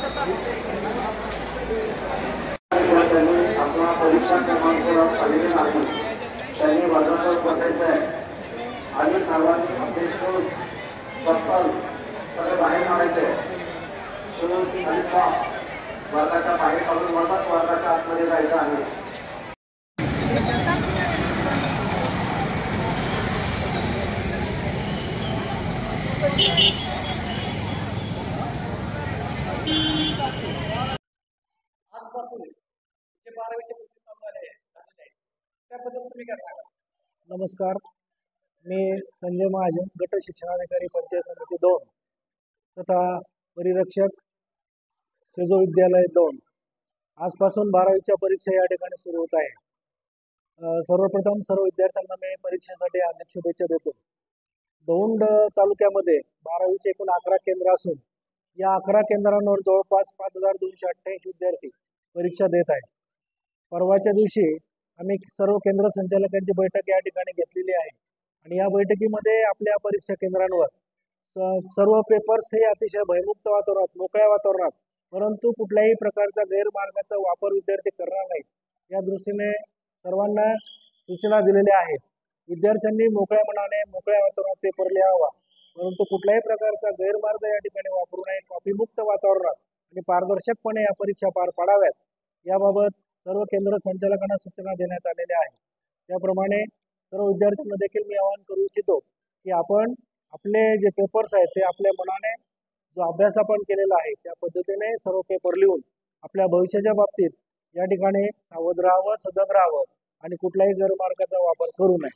आपला परीक्षा क्रमांक खाली नाही त्यांनी वर्गावर बसायचं आहे आणि सर्वांनी आपले शूज चप्पल सगळे बाहेर काढायचे शूज आणि सॉक्स वर्गाच्या बाहेर काढून मगच वर्गाच्या आतमध्ये जायचं आहे. आजपासून जे 12वीचे 25 नंबर आहे त्याबद्दल तुम्ही काय सांगा? नमस्कार, मी संजय महाजन, गट शिक्षणाधिकारी पंचायत समिती 2 तथा परिरक्षक सेजो विद्यालय 2. आजपासून 12वीच्या परीक्षा या ठिकाणी सुरू होत आहे. सर्वप्रथम सर्व विद्यार्थ्यांना मी परीक्षेसाठी हार्दिक शुभेच्छा देतो. दौंड तालुक्यामध्ये 12वीचे एकूण 11 केंद्र असून या 11 केंद्रांवर जवळपास 5288 विद्यार्थी परीक्षा देत आहेत. परवाच्या दिवशी आम्ही सर्व केंद्र संचालकांची बैठक या ठिकाणी घेतलेली आहे आणि या बैठकीमध्ये आपल्या परीक्षा केंद्रांवर सर्व पेपर्स हे अतिशय भयमुक्त वातावरणात, मोकळ्या वातावरणात, परंतु कुठल्याही प्रकारचा गैरमार्गाचा वापर विद्यार्थी करणार नाहीत या दृष्टीने सर्वांना सूचना दिलेल्या आहेत. विद्यार्थ्यांनी मोकळ्या मनाने मोकळ्या वातावरणात पेपर लिहावा, परंतु कुठल्याही प्रकारचा गैरमार्ग या ठिकाणी वापरू नये. कॉपीमुक्त वातावरणात आणि पारदर्शकपणे या परीक्षा पार पाडाव्यात याबाबत सर्व केंद्र संचालकांना सूचना देण्यात आलेल्या आहेत. त्याप्रमाणे सर्व विद्यार्थ्यांना देखील मी आवाहन करू इच्छितो की आपण आपले जे पेपर्स आहेत ते आपल्या मनाने जो अभ्यास आपण केलेला आहे त्या पद्धतीने सर्व पेपर लिहून आपल्या भविष्याच्या बाबतीत या ठिकाणी सावध राहावं, सजग राहावं आणि कुठल्याही गैरमार्गाचा वापर करू नये.